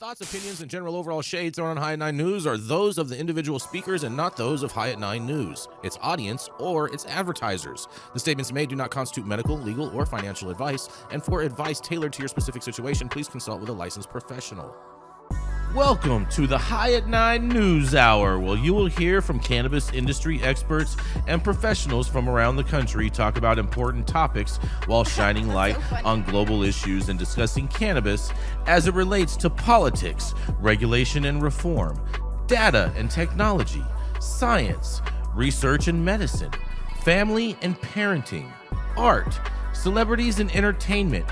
thoughts, opinions, and general overall shades thrown on High at 9 News are those of the individual speakers and not those of High at 9 News, its audience, or its advertisers. The statements made do not constitute medical, legal, or financial advice, and for advice tailored to your specific situation, please consult with a licensed professional. Welcome to the High at 9 News Hour, where you will hear from cannabis industry experts and professionals from around the country talk about important topics while shining light on global issues and discussing cannabis as it relates to politics, regulation and reform, data and technology, science, research and medicine, family and parenting, art, celebrities and entertainment,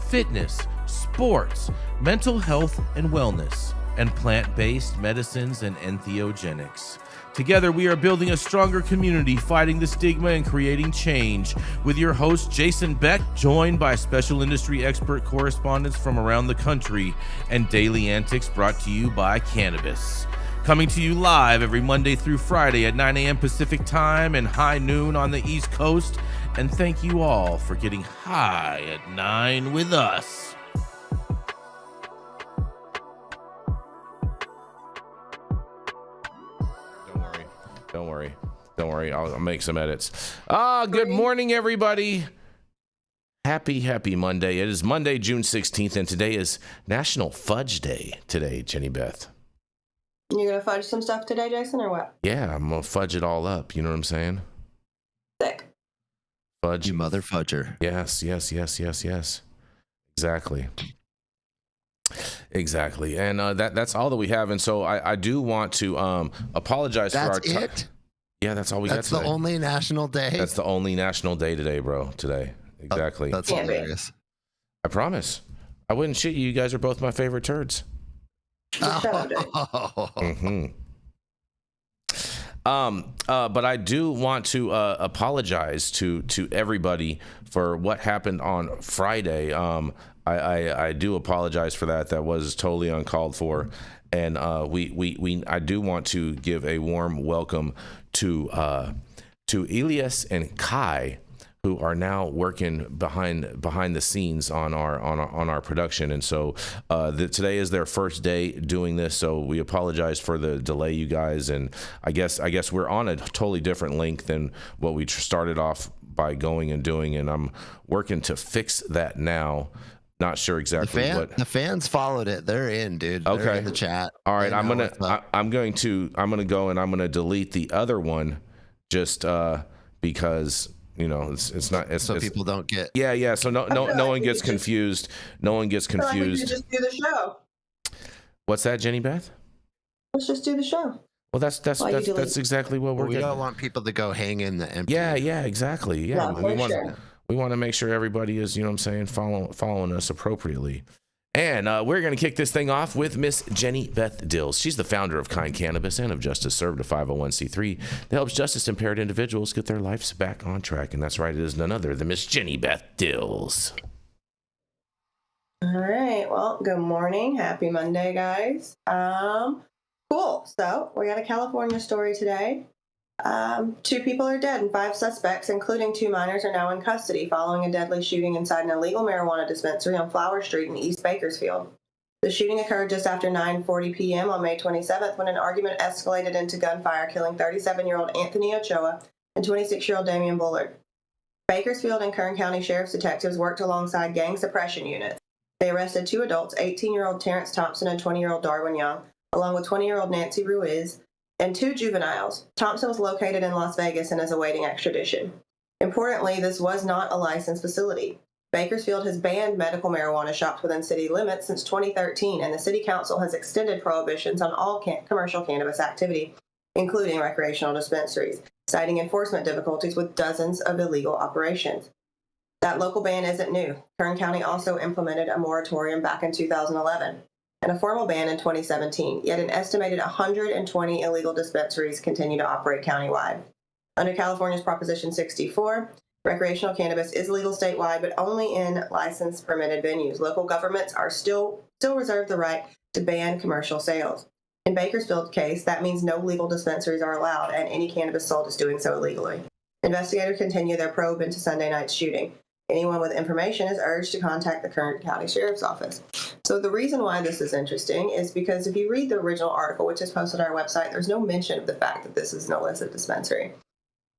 fitness, sports, mental health and wellness, and plant-based medicines and entheogenics. Together, we are building a stronger community, fighting the stigma and creating change. With your host, Jason Beck, joined by special industry expert correspondents from around the country, and daily antics brought to you by cannabis. Coming to you live every Monday through Friday at 9 a.m. Pacific time and high noon on the East Coast. And thank you all for getting high at 9 with us. Don't worry. I'll make some edits. Good morning, everybody. Happy Monday. It is Monday, June 16th, and today is National Fudge Day. Today, Jenny Beth. You gonna fudge some stuff today, Jason, or what? Yeah, I'm gonna fudge it all up. You know what I'm saying? Sick. Fudge. You mother fudger. Yes. Exactly. And that's all that we have. And so I do want to apologize for our time. That's it? Yeah, that's all we got today. That's the only national day? That's the only national day today, bro. Today. Exactly. That's hilarious. I promise. I wouldn't shit you. You guys are both my favorite turds. But I do want to apologize to everybody for what happened on Friday. I do apologize for that. That was totally uncalled for, and I do want to give a warm welcome to Elias and Kai, who are now working behind the scenes on our production. And so today is their first day doing this, so we apologize for the delay, you guys. And I guess we're on a totally different link than what we started off by going and doing, and I'm working to fix that now. Not sure exactly what the fans followed it. They're in, dude. Okay. They're in the chat. All right, I'm gonna go and I'm gonna delete the other one just because so people don't get so no one gets confused. No one gets confused. I feel like we should just do the show. What's that, Jenny Beth? Let's just do the show. Well, that's exactly what we're we getting. don't want people to go hang in the empty. Yeah, exactly. Yeah, we want to make sure everybody is, following us appropriately. And we're going to kick this thing off with Miss Jenny Beth Dills. She's the founder of Kind Cannabis and of Justice Served, a 501c3 that helps justice-impaired individuals get their lives back on track. And that's right, it is none other than Miss Jenny Beth Dills. All right. Well, good morning. Happy Monday, guys. Cool. So we got a California story today. 2 people are dead and 5 suspects, including 2 minors, are now in custody following a deadly shooting inside an illegal marijuana dispensary on Flower Street in East Bakersfield. The shooting occurred just after 9:40 p.m. on May 27th when an argument escalated into gunfire, killing 37-year-old Anthony Ochoa and 26-year-old Damian Bullard. Bakersfield and Kern County Sheriff's detectives worked alongside gang suppression units. They arrested 2 adults, 18-year-old Terrence Thompson and 20-year-old Darwin Young, along with 20-year-old Nancy Ruiz, and 2 juveniles. Thompson was located in Las Vegas and is awaiting extradition. Importantly, this was not a licensed facility. Bakersfield has banned medical marijuana shops within city limits since 2013, and the city council has extended prohibitions on all commercial cannabis activity, including recreational dispensaries, citing enforcement difficulties with dozens of illegal operations. That local ban isn't new. Kern County also implemented a moratorium back in 2011. And a formal ban in 2017, yet an estimated 120 illegal dispensaries continue to operate countywide. Under California's Proposition 64, recreational cannabis is legal statewide, but only in licensed permitted venues. Local governments are still reserve the right to ban commercial sales. In Bakersfield's case, that means no legal dispensaries are allowed, and any cannabis sold is doing so illegally. Investigators continue their probe into Sunday night's shooting. Anyone with information is urged to contact the Kern County Sheriff's Office. So the reason why this is interesting is because if you read the original article, which is posted on our website, there's no mention of the fact that this is an illicit dispensary.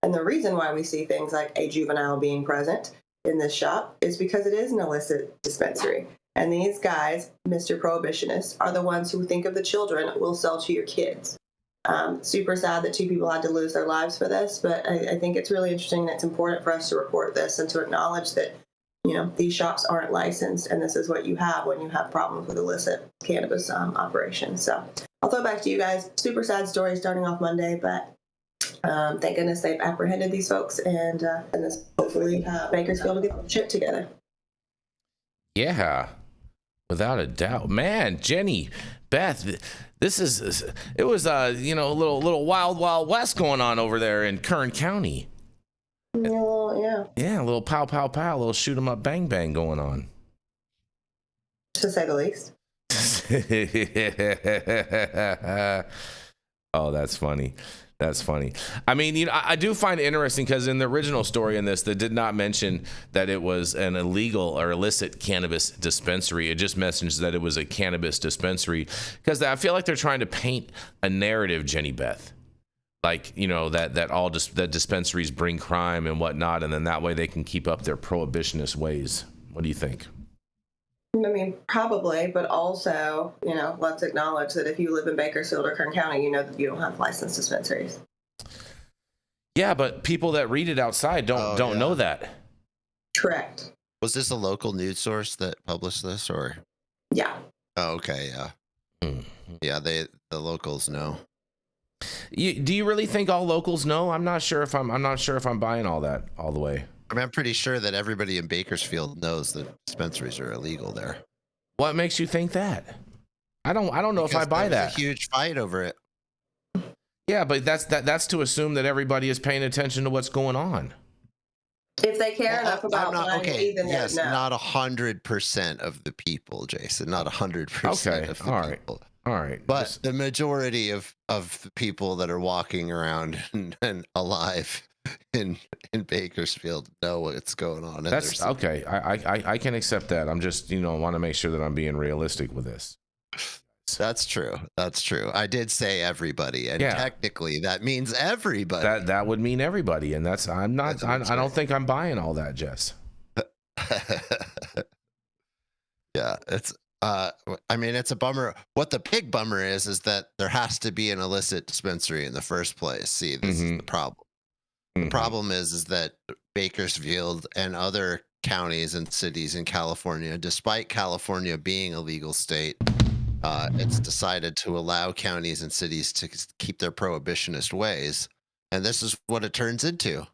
And the reason why we see things like a juvenile being present in this shop is because it is an illicit dispensary. And these guys, Mr. Prohibitionists, are the ones who think of the children will sell to your kids. Super sad that 2 people had to lose their lives for this, but I think it's really interesting and it's important for us to report this and to acknowledge that, these shops aren't licensed, and this is what you have when you have problems with illicit cannabis operations. So I'll throw it back to you guys. Super sad story starting off Monday, but thank goodness they've apprehended these folks, and this hopefully Bakersfield will get the shit together. Yeah, without a doubt, man. Jenny, Beth, it was a little wild west going on over there in Kern County. Yeah, a little pow, a little shoot 'em up, bang, bang going on. To say the least. Oh, that's funny. That's funny. I mean, I do find it interesting because in the original story in this, they did not mention that it was an illegal or illicit cannabis dispensary. It just mentions that it was a cannabis dispensary because I feel like they're trying to paint a narrative, Jenny Beth. Like, that dispensaries bring crime and whatnot, and then that way they can keep up their prohibitionist ways. What do you think? I mean, probably, but also, let's acknowledge that if you live in Bakersfield or Kern County, you know that you don't have licensed dispensaries. Yeah, but people that read it outside don't know that. Correct. Was this a local news source that published this, or? Yeah. Oh, okay, yeah. Mm-hmm. Yeah, the locals know. Do you really think all locals know? I'm not sure if I'm buying all that all the way. I mean, I'm pretty sure that everybody in Bakersfield knows that dispensaries are illegal there. What makes you think that? I don't know if I buy that. There's a huge fight over it. Yeah, but that's to assume that everybody is paying attention to what's going on. If they care enough about then yes, not 100% of the people, Jason. Not 100% of the people. All right. But the majority of the people that are walking around and alive in Bakersfield know what's going on. That's okay. I can accept that. I'm just, want to make sure that I'm being realistic with this. That's true. I did say everybody, and technically that means everybody. That would mean everybody, and I don't think I'm buying all that, Jess. Yeah, it's it's a bummer. What the big bummer is that there has to be an illicit dispensary in the first place. See, this is the problem. The problem is that Bakersfield and other counties and cities in California, despite California being a legal state, it's decided to allow counties and cities to keep their prohibitionist ways. And this is what it turns into.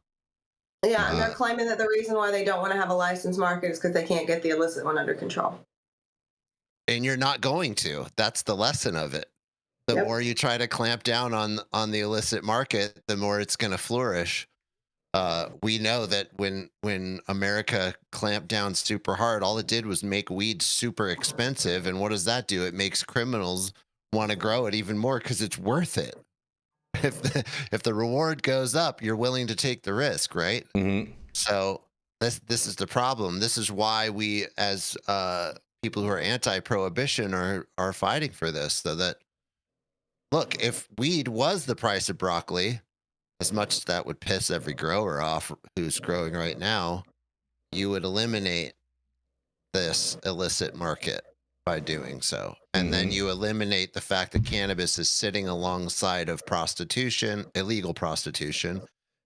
Yeah, and they're claiming that the reason why they don't want to have a licensed market is because they can't get the illicit one under control. And you're not going to. That's the lesson of it. The more you try to clamp down on the illicit market, the more it's going to flourish. We know that when America clamped down super hard, all it did was make weed super expensive. And what does that do? It makes criminals want to grow it even more because it's worth it. If the reward goes up, you're willing to take the risk, right? Mm-hmm. So this is the problem. This is why we, as people who are anti-prohibition, are fighting for this. So that, look, if weed was the price of broccoli, as much as that would piss every grower off who's growing right now, you would eliminate this illicit market by doing so. And then you eliminate the fact that cannabis is sitting alongside of prostitution, illegal prostitution,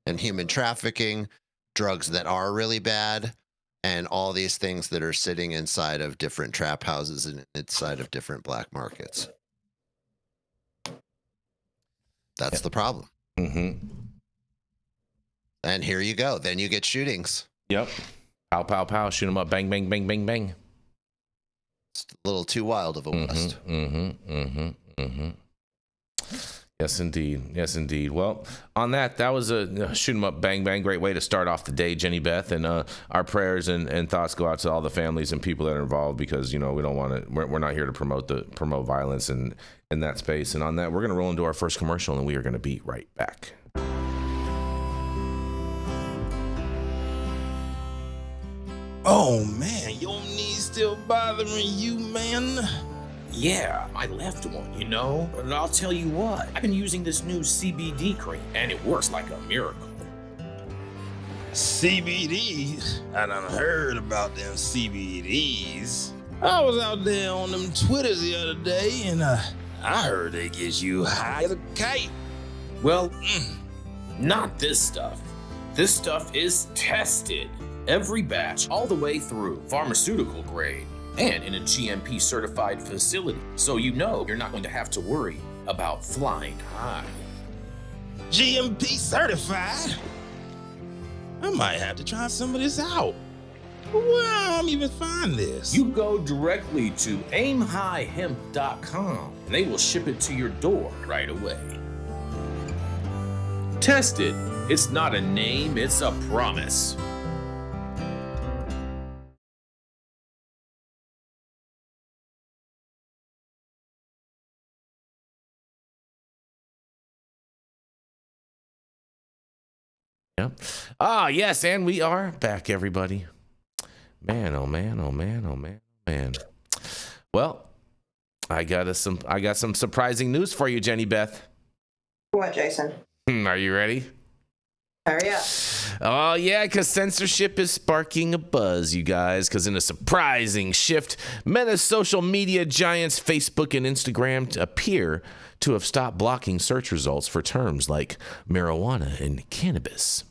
and human trafficking, drugs that are really bad, and all these things that are sitting inside of different trap houses and inside of different black markets. That's the problem. Mm-hmm. And here you go. Then you get shootings. Yep. Pow, pow, pow. Shoot them up. Bang, bang, bang, bang, bang. It's a little too wild of a west. Yes, indeed. Yes, indeed. Well, on that was a shoot 'em up, bang, bang. Great way to start off the day, Jenny Beth. And our prayers and thoughts go out to all the families and people that are involved because, we don't want to, we're not here to promote violence in that space. And on that, we're going to roll into our first commercial and we are going to be right back. Oh man, your knees still bothering you, man? Yeah, my left one, you know? But I'll tell you what, I've been using this new CBD cream, and it works like a miracle. CBDs? I done heard about them CBDs. I was out there on them Twitters the other day, and I heard they get you high as a kite. Well, not this stuff. This stuff is tested. Every batch, all the way through, pharmaceutical grade, and in a GMP certified facility. So you know you're not going to have to worry about flying high. GMP certified? I might have to try some of this out. Where I'm even find this? You go directly to aimhighhemp.com and they will ship it to your door right away. Tested. It's not a name, it's a promise. Yeah. Ah, yes, and we are back, everybody. Man, oh man, oh man, oh man, oh man. Well, I got some surprising news for you, Jenny Beth. What, Jason? Are you ready? Hurry up. Oh, yeah, because censorship is sparking a buzz, you guys, because in a surprising shift, Meta social media giants Facebook and Instagram appear to have stopped blocking search results for terms like marijuana and cannabis.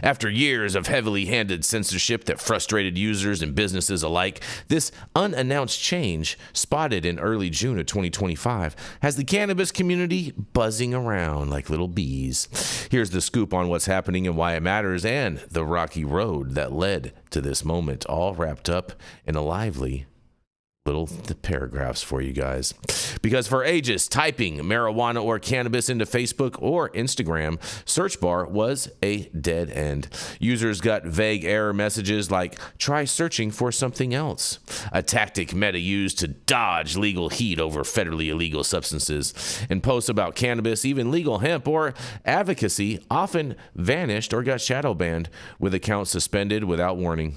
After years of heavily handed censorship that frustrated users and businesses alike, this unannounced change, spotted in early June of 2025, has the cannabis community buzzing around like little bees. Here's the scoop on what's happening and why it matters, and the rocky road that led to this moment, all wrapped up in a lively little paragraphs for you guys. Because for ages, typing marijuana or cannabis into Facebook or Instagram search bar was a dead end. Users got vague error messages like, try searching for something else, a tactic Meta used to dodge legal heat over federally illegal substances. And posts about cannabis, even legal hemp or advocacy, often vanished or got shadow banned, with accounts suspended without warning.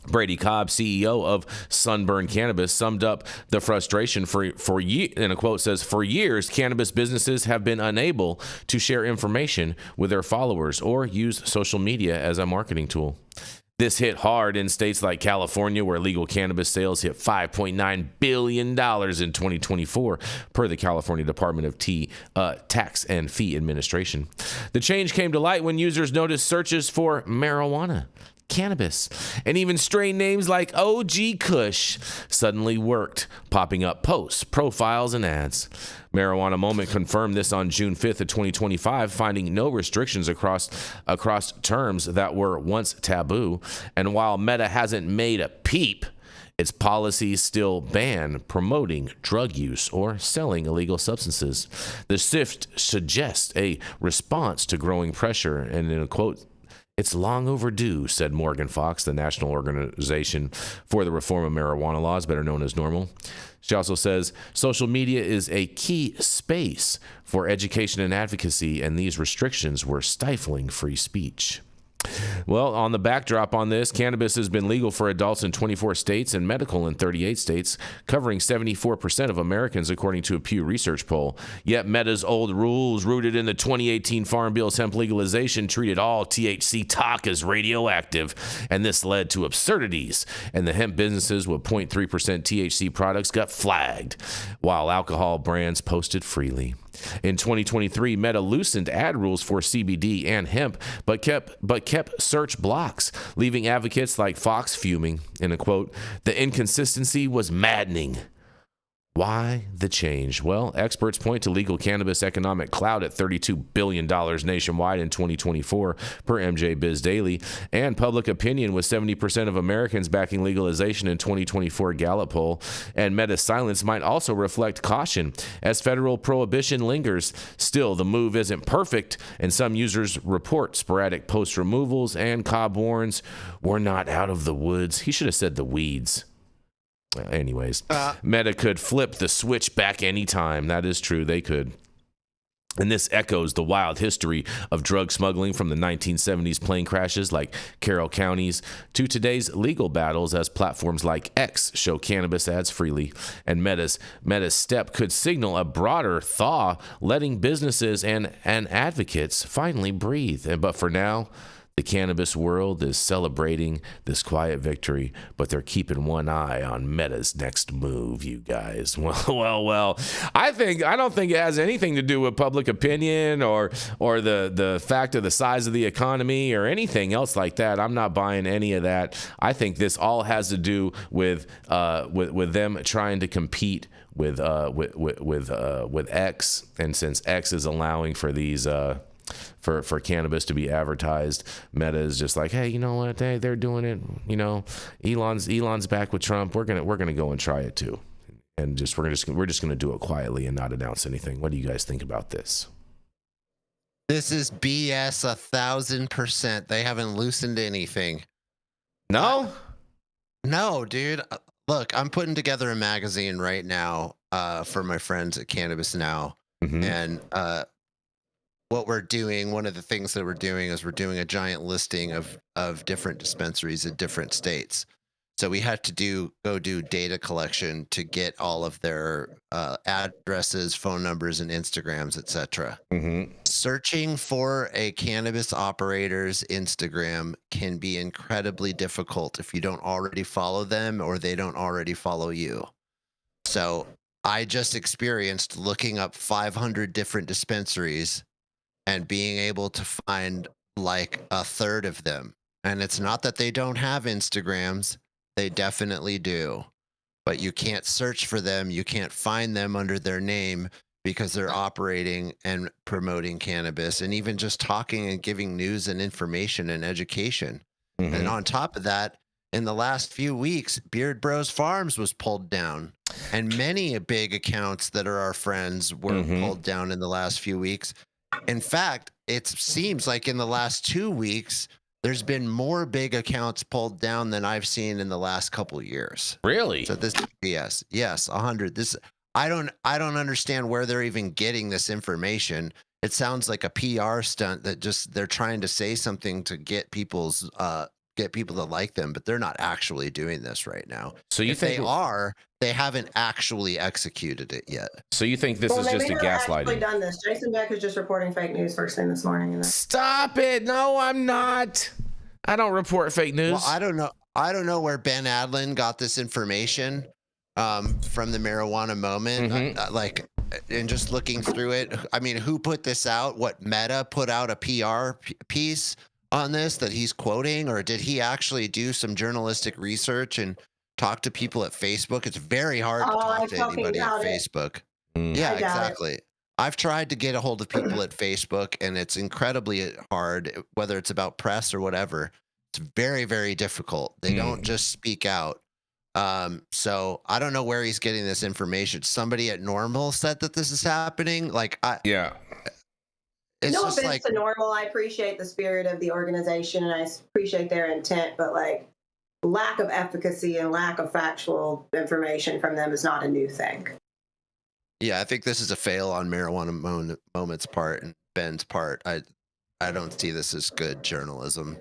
Brady Cobb, CEO of Sunburn Cannabis, summed up the frustration for in a quote says, "For years, cannabis businesses have been unable to share information with their followers or use social media as a marketing tool." This hit hard in states like California, where legal cannabis sales hit $5.9 billion in 2024, per the California Department of Tax and Fee Administration. The change came to light when users noticed searches for marijuana, cannabis, and even strain names like OG Kush suddenly worked, popping up posts, profiles, and ads. Marijuana Moment confirmed this on June 5th of 2025, finding no restrictions across terms that were once taboo. And while Meta hasn't made a peep, its policies still ban promoting drug use or selling illegal substances. The shift suggests a response to growing pressure, and in a quote, "It's long overdue," said Morgan Fox, the National Organization for the Reform of Marijuana Laws, better known as NORML. She also says, social media is a key space for education and advocacy, and these restrictions were stifling free speech. Well, on the backdrop on this, cannabis has been legal for adults in 24 states and medical in 38 states, covering 74% of Americans, according to a Pew Research poll. Yet Meta's old rules, rooted in the 2018 Farm Bill's hemp legalization, treated all THC talk as radioactive, and this led to absurdities, and the hemp businesses with 0.3% THC products got flagged, while alcohol brands posted freely. In 2023, Meta loosened ad rules for CBD and hemp, but kept search blocks, leaving advocates like Fox fuming. In a quote, "The inconsistency was maddening." Why the change? Well, experts point to legal cannabis economic clout at $32 billion nationwide in 2024, per MJ Biz Daily, and public opinion with 70% of Americans backing legalization in 2024 Gallup poll. And Meta's silence might also reflect caution as federal prohibition lingers. Still, the move isn't perfect, and some users report sporadic post removals, and Cobb warns, "We're not out of the woods." He should have said the weeds. Anyways, Meta could flip the switch back anytime. That is true. They could. And this echoes the wild history of drug smuggling from the 1970s plane crashes like Carroll County's to today's legal battles as platforms like X show cannabis ads freely. And Meta's step could signal a broader thaw, letting businesses and advocates finally breathe. But for now, the cannabis world is celebrating this quiet victory, but they're keeping one eye on Meta's next move, you guys. Well. I don't think it has anything to do with public opinion or the fact of the size of the economy or anything else like that. I'm not buying any of that. I think this all has to do with them trying to compete with X, and since X is allowing for these for cannabis to be advertised, Meta is just like, hey, you know what? They're doing it. You know, Elon's back with Trump. We're gonna go and try it too, and we're just gonna do it quietly and not announce anything. What do you guys think about this? This is BS 1,000%. They haven't loosened anything. No, dude. Look, I'm putting together a magazine right now for my friends at Cannabis Now, and what we're doing, one of the things that we're doing is we're doing a giant listing of different dispensaries in different states. So we had to go do data collection to get all of their addresses, phone numbers, and Instagrams, etc. Searching for a cannabis operator's Instagram can be incredibly difficult if you don't already follow them or they don't already follow you. So I just experienced looking up 500 different dispensaries and being able to find like a third of them. And it's not that they don't have Instagrams. They definitely do. But you can't search for them. You can't find them under their name because they're operating and promoting cannabis and even just talking and giving news and information and education. And on top of that, in the last few weeks, Beard Bros Farms was pulled down. And many big accounts that are our friends were pulled down in the last few weeks. In fact, it seems like in the last 2 weeks, there's been more big accounts pulled down than I've seen in the last couple of years. Really? So this is yes, 100. This I don't understand where they're even getting this information. It sounds like a PR stunt that just they're trying to say something to get people to like them, but they're not actually doing this right now. So you think they haven't actually executed it yet. So you think this is just a gaslighting? Actually done this. Jason Beck is just reporting fake news first thing this morning. Stop it! No, I'm not. I don't report fake news. Well, I don't know where Ben Adlin got this information from the marijuana moment. And just looking through it, I mean, who put this out? What, Meta put out a PR piece on this that he's quoting, or did he actually do some journalistic research and talk to people at Facebook? It's very hard to talk to anybody at Facebook. Yeah, exactly. I've tried to get a hold of people at Facebook, and it's incredibly hard, whether it's about press or whatever. It's very, very difficult. They don't just speak out. So I don't know where he's getting this information. Somebody at Normal said that this is happening. It's no just offense to Normal. I appreciate the spirit of the organization and I appreciate their intent, but lack of efficacy and lack of factual information from them is not a new thing. Yeah, I think this is a fail on Marijuana Moment's part and Ben's part. I don't see this as good journalism.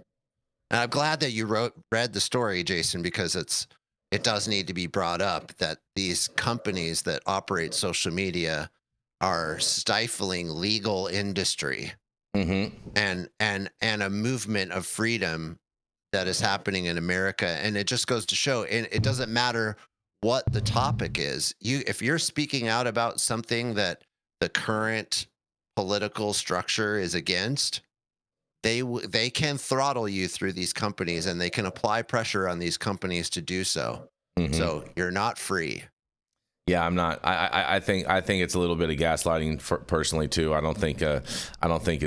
And I'm glad that you read the story, Jason, because it does need to be brought up that these companies that operate social media are stifling legal industry and a movement of freedom that is happening in America. And it just goes to show, and it doesn't matter what the topic is. If you're speaking out about something that the current political structure is against, they can throttle you through these companies, and they can apply pressure on these companies to do so. So you're not free. Yeah, I'm not. I think it's a little bit of gaslighting personally too. I don't think it's I don't think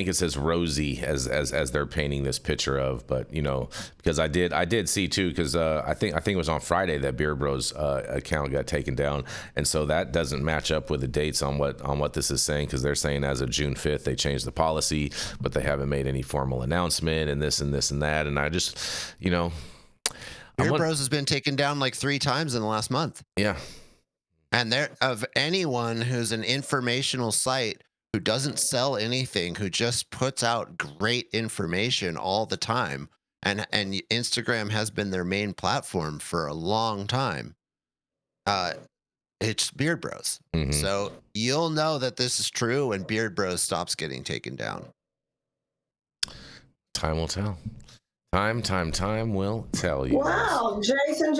it's as rosy as they're painting this picture of. But because I did see too, because I think it was on Friday that Beer Bros account got taken down, and so that doesn't match up with the dates on what this is saying, because they're saying as of June 5th they changed the policy, but they haven't made any formal announcement and this and this and that, and I just Beer Bros has been taken down like 3 times in the last month. Yeah. And there of anyone who's an informational site who doesn't sell anything, who just puts out great information all the time, and Instagram has been their main platform for a long time. It's Beard Bros. Mhm. So you'll know that this is true when Beard Bros stops getting taken down. Time will tell. Time will tell you. Wow, Jason.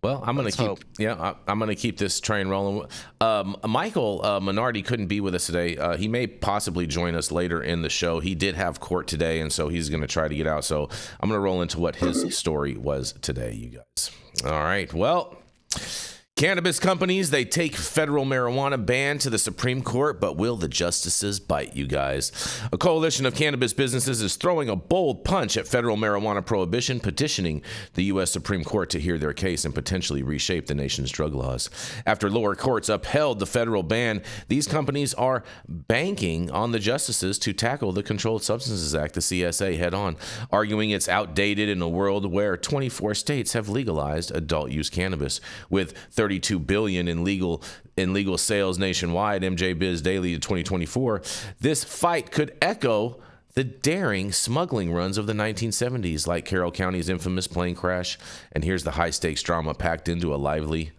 Well, I'm going to keep, I'm going to keep this train rolling. Michael Minardi couldn't be with us today. He may possibly join us later in the show. He did have court today, and so he's going to try to get out. So I'm going to roll into what his story was today, you guys. All right. Well, cannabis companies, they take federal marijuana ban to the Supreme Court, but will the justices bite, you guys? A coalition of cannabis businesses is throwing a bold punch at federal marijuana prohibition, petitioning the U.S. Supreme Court to hear their case and potentially reshape the nation's drug laws. After lower courts upheld the federal ban, these companies are banking on the justices to tackle the Controlled Substances Act, the CSA, head on, arguing it's outdated in a world where 24 states have legalized adult use cannabis, with $32 billion in legal sales nationwide. MJ Biz Daily in 2024. This fight could echo the daring smuggling runs of the 1970s, like Carroll County's infamous plane crash. And here's the high stakes drama packed into a lively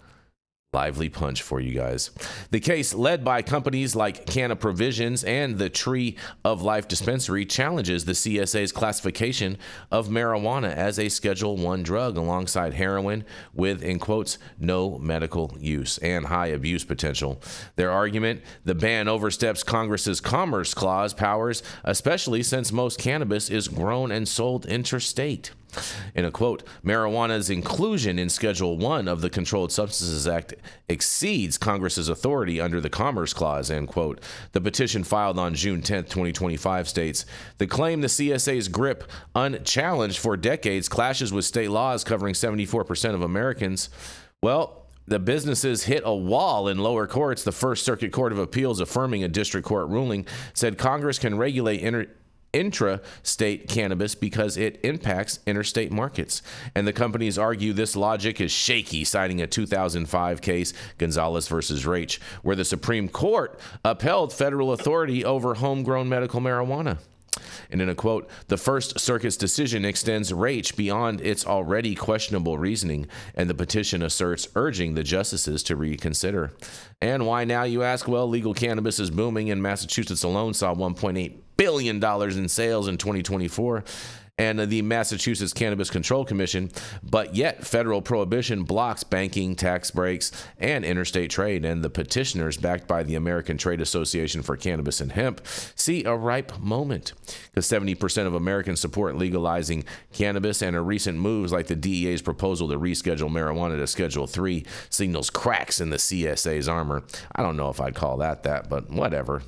punch for you guys. The case, led by companies like Canna Provisions and the Tree of Life Dispensary, challenges the CSA's classification of marijuana as a Schedule I drug alongside heroin with, in quotes, no medical use and high abuse potential. Their argument, the ban oversteps Congress's Commerce Clause powers, especially since most cannabis is grown and sold interstate. In a quote, marijuana's inclusion in Schedule I of the Controlled Substances Act exceeds Congress's authority under the Commerce Clause, end quote. The petition filed on June 10, 2025 states, the claim the CSA's grip, unchallenged for decades, clashes with state laws covering 74% of Americans. Well, the businesses hit a wall in lower courts. The First Circuit Court of Appeals, affirming a district court ruling, said Congress can regulate intrastate cannabis because it impacts interstate markets. And the companies argue this logic is shaky, citing a 2005 case, Gonzalez versus Raich, where the Supreme Court upheld federal authority over homegrown medical marijuana. And in a quote, the First Circuit's decision extends Raich beyond its already questionable reasoning, and the petition asserts urging the justices to reconsider. And why now, you ask? Well, legal cannabis is booming, and Massachusetts alone saw $1.8 billion in sales in 2024. And the Massachusetts Cannabis Control Commission, but yet federal prohibition blocks banking, tax breaks, and interstate trade. And the petitioners, backed by the American Trade Association for Cannabis and Hemp, see a ripe moment, because 70% of Americans support legalizing cannabis, and recent moves like the DEA's proposal to reschedule marijuana to Schedule III signals cracks in the CSA's armor. I don't know if I'd call that, but whatever.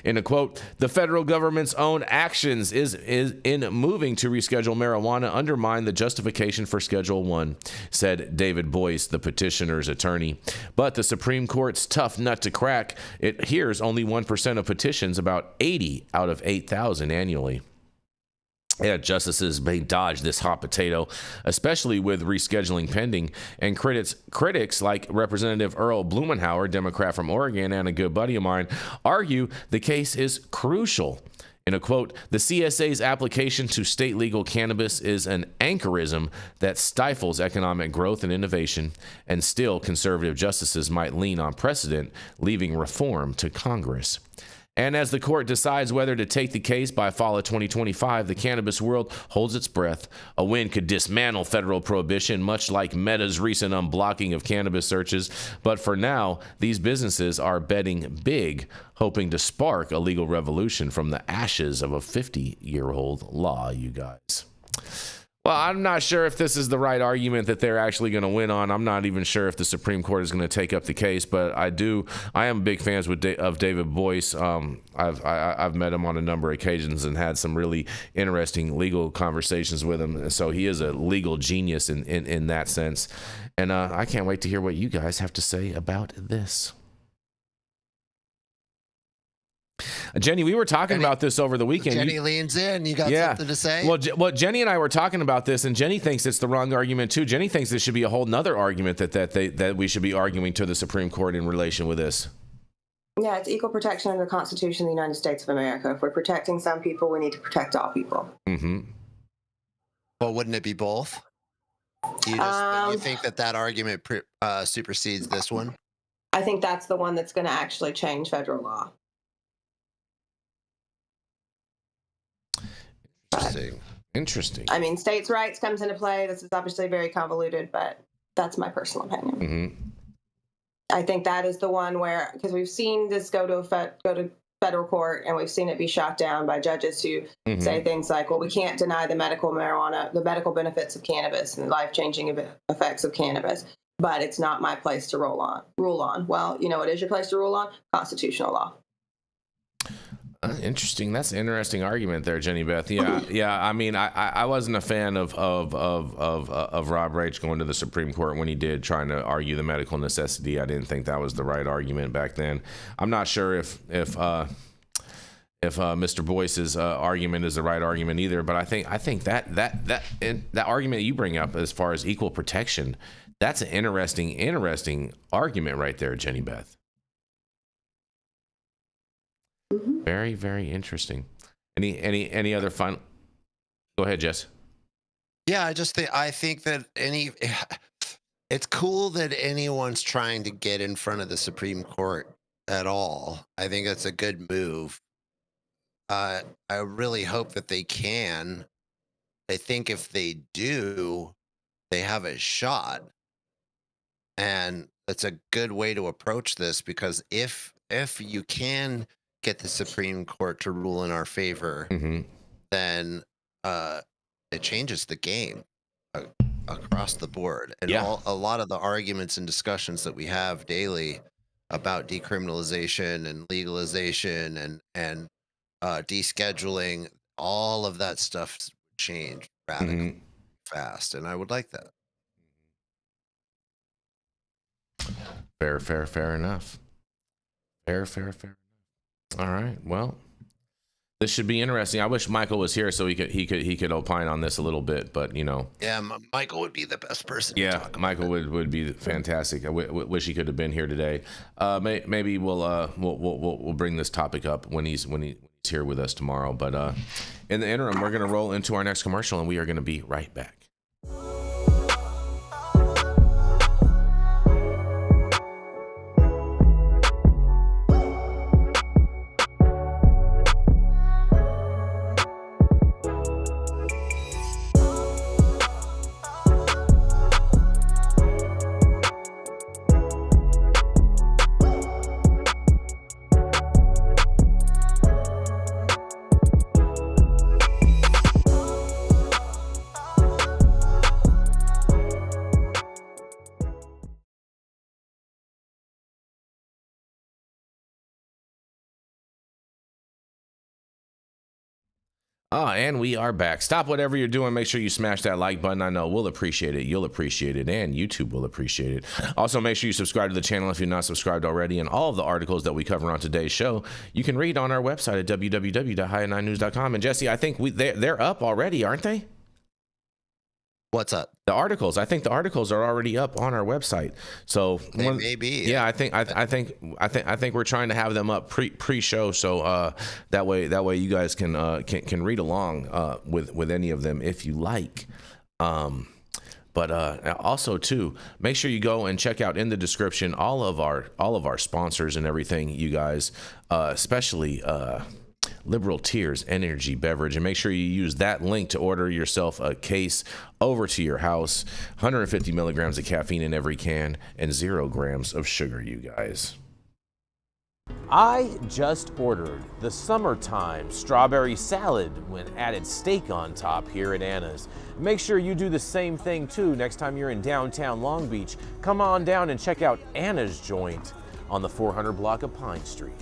In a quote, the federal government's own actions is in moving to reschedule marijuana undermine the justification for Schedule I, said David Boyce, the petitioner's attorney. But the Supreme Court's tough nut to crack. It hears only 1% of petitions, about 80 out of 8,000 annually. Yeah, justices may dodge this hot potato, especially with rescheduling pending. And critics like Representative Earl Blumenauer, Democrat from Oregon, and a good buddy of mine, argue the case is crucial. In a quote, the CSA's application to state legal cannabis is an anchorism that stifles economic growth and innovation, and still conservative justices might lean on precedent, leaving reform to Congress. And as the court decides whether to take the case by fall of 2025, the cannabis world holds its breath. A win could dismantle federal prohibition, much like Meta's recent unblocking of cannabis searches. But for now, these businesses are betting big, hoping to spark a legal revolution from the ashes of a 50-year-old law, you guys. Well, I'm not sure if this is the right argument that they're actually going to win on. I'm not even sure if the Supreme Court is going to take up the case, but I am big fans of David Boyce. I've met him on a number of occasions and had some really interesting legal conversations with him. So he is a legal genius in that sense. And I can't wait to hear what you guys have to say about this. Jenny, we were talking about this over the weekend. Jenny leans in. You got something to say? Well, Jenny and I were talking about this, and Jenny thinks it's the wrong argument too. Jenny thinks this should be a whole nother argument that we should be arguing to the Supreme Court in relation with this. Yeah, it's equal protection under the Constitution of the United States of America. If we're protecting some people, we need to protect all people. Mm-hmm. Well, wouldn't it be both? You think that argument supersedes this one? I think that's the one that's going to actually change federal law. Interesting. I mean, states' rights comes into play. This is obviously very convoluted, but that's my personal opinion. Mm-hmm. I think that is the one where, because we've seen this go to federal court, and we've seen it be shot down by judges who say things like, well, we can't deny the medical benefits of cannabis and the life-changing effects of cannabis, but it's not my place to rule on. Well, you know, it is your place to rule on constitutional law. Interesting. That's an interesting argument there, Jenny Beth. Yeah. I mean, I wasn't a fan of Rob Rach going to the Supreme Court when he did, trying to argue the medical necessity. I didn't think that was the right argument back then. I'm not sure if Mr. Boyce's argument is the right argument either. But I think that argument you bring up as far as equal protection, that's an interesting argument right there, Jenny Beth. Very, very interesting. Any other final? Go ahead, Jess. Yeah, I think that it's cool that anyone's trying to get in front of the Supreme Court at all. I think that's a good move. I really hope that they can. I think if they do, they have a shot. And it's a good way to approach this, because if you can get the Supreme Court to rule in our favor, then it changes the game across the board. And a lot of the arguments and discussions that we have daily about decriminalization and legalization and descheduling, all of that stuff changed radically fast, and I would like that. Fair enough. Fair. All right. Well, this should be interesting. I wish Michael was here so he could opine on this a little bit, but you know. Yeah, Michael would be the best person. Yeah, Michael would be fantastic. I wish he could have been here today. Maybe we'll bring this topic up when he's here with us tomorrow. But in the interim, we're gonna roll into our next commercial, and we are gonna be right back. And we are back. Stop whatever you're doing. Make sure you smash that like button. I know we'll appreciate it. You'll appreciate it. And YouTube will appreciate it. Also, make sure you subscribe to the channel if you're not subscribed already. And all of the articles that we cover on today's show, you can read on our website at www.high9news.com. And Jesse, I think they're up already, aren't they? What's up? The articles. I think the articles are already up on our website. So maybe. Yeah, I think we're trying to have them up pre-show, so that way you guys can read along with any of them if you like. But also too, make sure you go and check out in the description all of our sponsors and everything, you guys, especially Liberal Tears Energy Beverage, and make sure you use that link to order yourself a case over to your house. 150 milligrams of caffeine in every can and 0 grams of sugar, you guys. I just ordered the summertime strawberry salad when added steak on top here at Anna's. Make sure you do the same thing too next time you're in downtown Long Beach. Come on down and check out Anna's joint on the 400 block of Pine Street.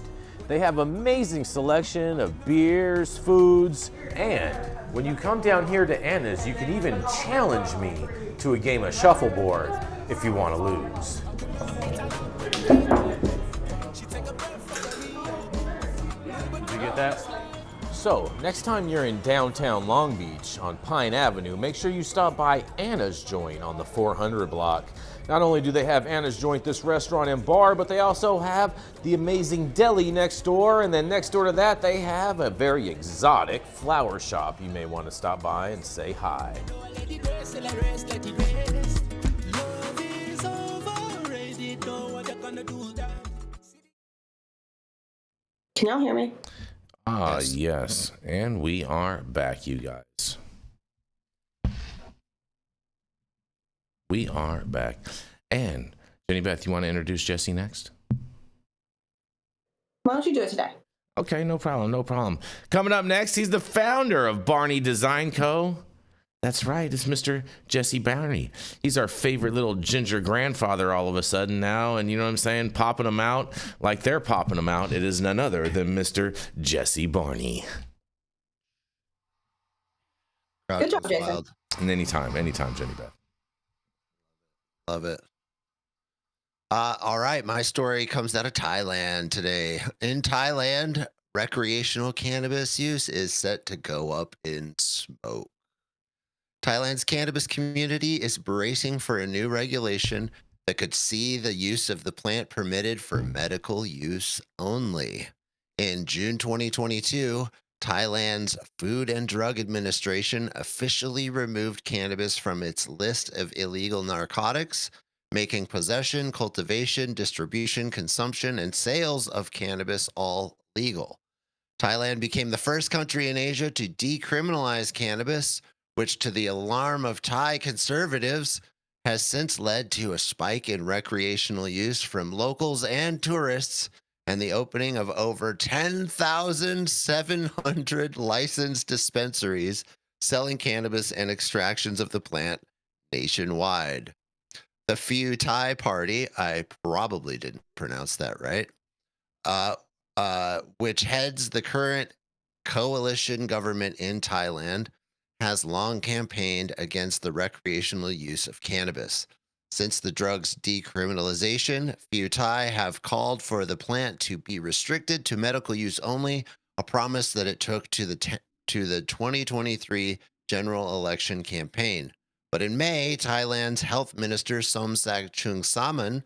They have amazing selection of beers, foods, and when you come down here to Anna's, you can even challenge me to a game of shuffleboard if you want to lose. Did you get get that? So, next time you're in downtown Long Beach on Pine Avenue, make sure you stop by Anna's Joint on the 400 block. Not only do they have Anna's Joint, this restaurant and bar, but they also have the amazing deli next door, and then next door to that they have a very exotic flower shop. You may want to stop by and say hi. Can y'all hear me? Yes. And we are back, you guys. We are back. And Jenny Beth, you want to introduce Jesse next? Why don't you do it today? Okay, no problem. Coming up next, he's the founder of Barney Design Co. That's right, it's Mr. Jesse Barney. He's our favorite little ginger grandfather all of a sudden now, and you know what I'm saying? Popping them out like they're popping them out. It is none other than Mr. Jesse Barney. Good job, Jason. And anytime, Jenny Beth. Love it. All right, my story comes out of Thailand today. In Thailand, recreational cannabis use is set to go up in smoke. Thailand's cannabis community is bracing for a new regulation that could see the use of the plant permitted for medical use only. In June 2022, Thailand's Food and Drug Administration officially removed cannabis from its list of illegal narcotics, making possession, cultivation, distribution, consumption, and sales of cannabis all legal. Thailand became the first country in Asia to decriminalize cannabis, which, to the alarm of Thai conservatives, has since led to a spike in recreational use from locals and tourists and the opening of over 10,700 licensed dispensaries selling cannabis and extractions of the plant nationwide. The Pheu Thai Party, I probably didn't pronounce that right, which heads the current coalition government in Thailand, has long campaigned against the recreational use of cannabis. Since the drug's decriminalization, Pheu Thai have called for the plant to be restricted to medical use only, a promise that it took to the 2023 general election campaign. But in May, Thailand's health minister Somsak Chungsaman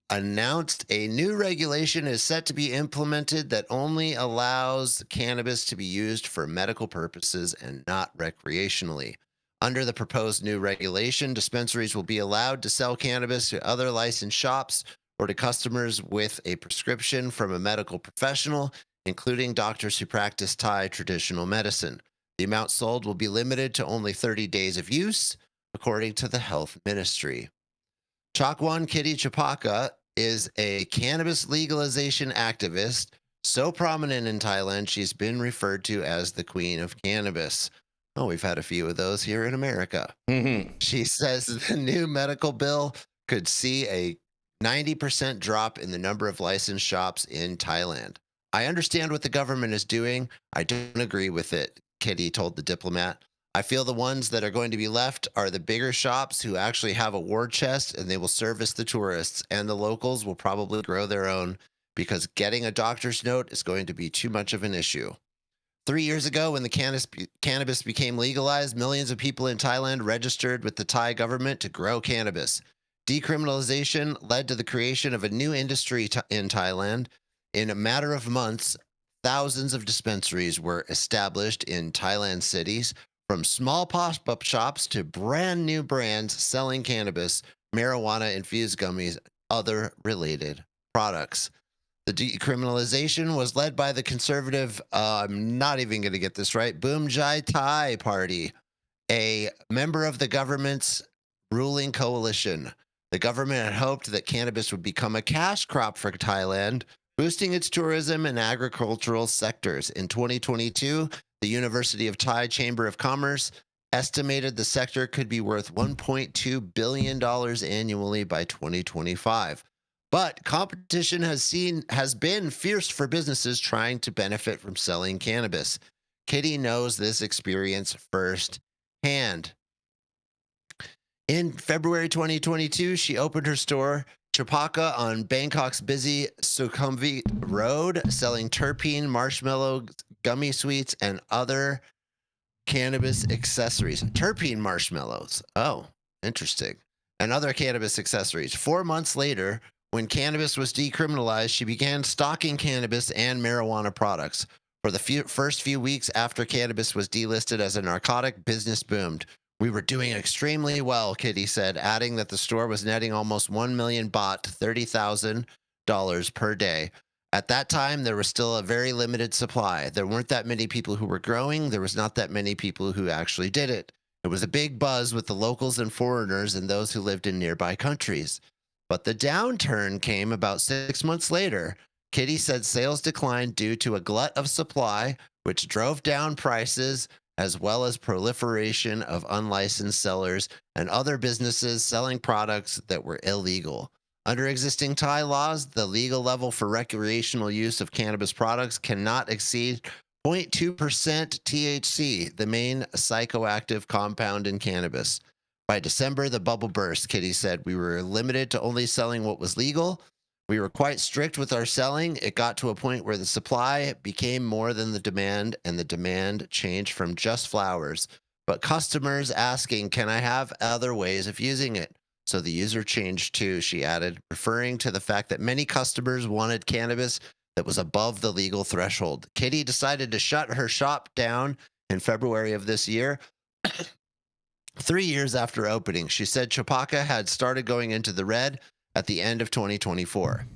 announced a new regulation is set to be implemented that only allows cannabis to be used for medical purposes and not recreationally. Under the proposed new regulation, dispensaries will be allowed to sell cannabis to other licensed shops or to customers with a prescription from a medical professional, including doctors who practice Thai traditional medicine. The amount sold will be limited to only 30 days of use, according to the health ministry. Chakwan Kitty Chapaka is a cannabis legalization activist so prominent in Thailand she's been referred to as the Queen of Cannabis. Oh, we've had a few of those here in America. Mm-hmm. She says the new medical bill could see a 90% drop in the number of licensed shops in Thailand. I understand what the government is doing. I don't agree with it, Kitty told the diplomat. I feel the ones that are going to be left are the bigger shops who actually have a war chest and they will service the tourists, and the locals will probably grow their own because getting a doctor's note is going to be too much of an issue. 3 years ago, when the cannabis became legalized, millions of people in Thailand registered with the Thai government to grow cannabis. Decriminalization led to the creation of a new industry in Thailand. In a matter of months, thousands of dispensaries were established in Thailand cities, from small pop-up shops to brand new brands selling cannabis, marijuana-infused gummies, other related products. The decriminalization was led by the conservative, I'm not even going to get this right, Boom Jai Thai Party, a member of the government's ruling coalition. The government had hoped that cannabis would become a cash crop for Thailand, boosting its tourism and agricultural sectors. In 2022, the University of Thai Chamber of Commerce estimated the sector could be worth $1.2 billion annually by 2025. But competition has been fierce for businesses trying to benefit from selling cannabis. Kitty knows this experience firsthand. In February 2022, she opened her store, Chapaka on Bangkok's busy Sukhumvit Road, selling terpene, marshmallow, gummy sweets, and other cannabis accessories. Terpene marshmallows. Oh, interesting. And other cannabis accessories. 4 months later, when cannabis was decriminalized, she began stocking cannabis and marijuana products. For the first few weeks after cannabis was delisted as a narcotic, business boomed. We were doing extremely well, Kitty said, adding that the store was netting almost 1 million baht, $30,000 per day. At that time, there was still a very limited supply. There weren't that many people who were growing. There was not that many people who actually did it. It was a big buzz with the locals and foreigners and those who lived in nearby countries. But the downturn came about 6 months later. Kitty said sales declined due to a glut of supply, which drove down prices, as well as proliferation of unlicensed sellers and other businesses selling products that were illegal. Under existing Thai laws, the legal level for recreational use of cannabis products cannot exceed 0.2% THC, the main psychoactive compound in cannabis. By December, the bubble burst, Kitty said. We were limited to only selling what was legal. We were quite strict with our selling. It got to a point where the supply became more than the demand, and the demand changed from just flowers, but customers asking, can I have other ways of using it? So the user changed too, she added, referring to the fact that many customers wanted cannabis that was above the legal threshold. Kitty decided to shut her shop down in February of this year. 3 years after opening, she said Chapaka had started going into the red at the end of 2024.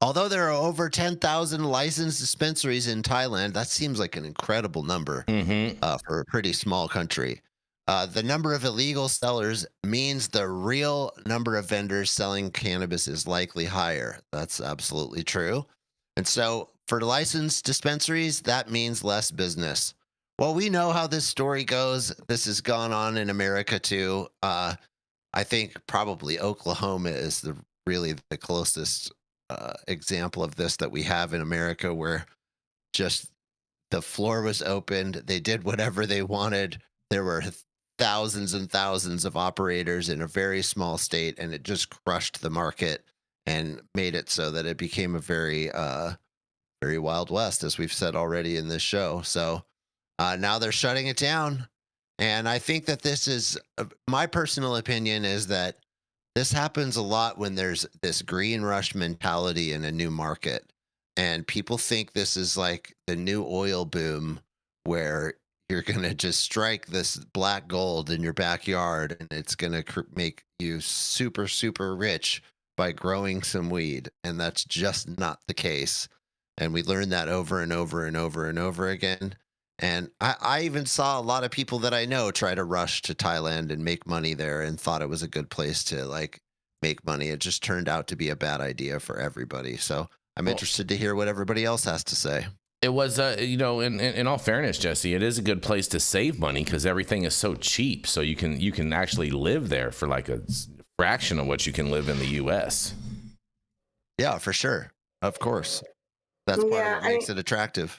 Although there are over 10,000 licensed dispensaries in Thailand, that seems like an incredible number for a pretty small country. The number of illegal sellers means the real number of vendors selling cannabis is likely higher. That's absolutely true. And so for licensed dispensaries, that means less business. Well, we know how this story goes. This has gone on in America too. I think probably Oklahoma is really the closest example of this that we have in America, where just the floor was opened. They did whatever they wanted. There were thousands and thousands of operators in a very small state, and it just crushed the market and made it so that it became a very, very Wild West, as we've said already in this show. So now they're shutting it down. And I think that this is, my personal opinion is that this happens a lot when there's this green rush mentality in a new market. And people think this is like the new oil boom where you're going to just strike this black gold in your backyard and it's going to make you super, super rich by growing some weed. And that's just not the case. And we learned that over and over and over and over again. And I even saw a lot of people that I know try to rush to Thailand and make money there and thought it was a good place to like make money. It just turned out to be a bad idea for everybody. So I'm interested to hear what everybody else has to say. It was, in all fairness, Jesse, it is a good place to save money because everything is so cheap. So you can actually live there for like a fraction of what you can live in the U.S. Yeah, for sure. Of course. That's part of what makes it attractive.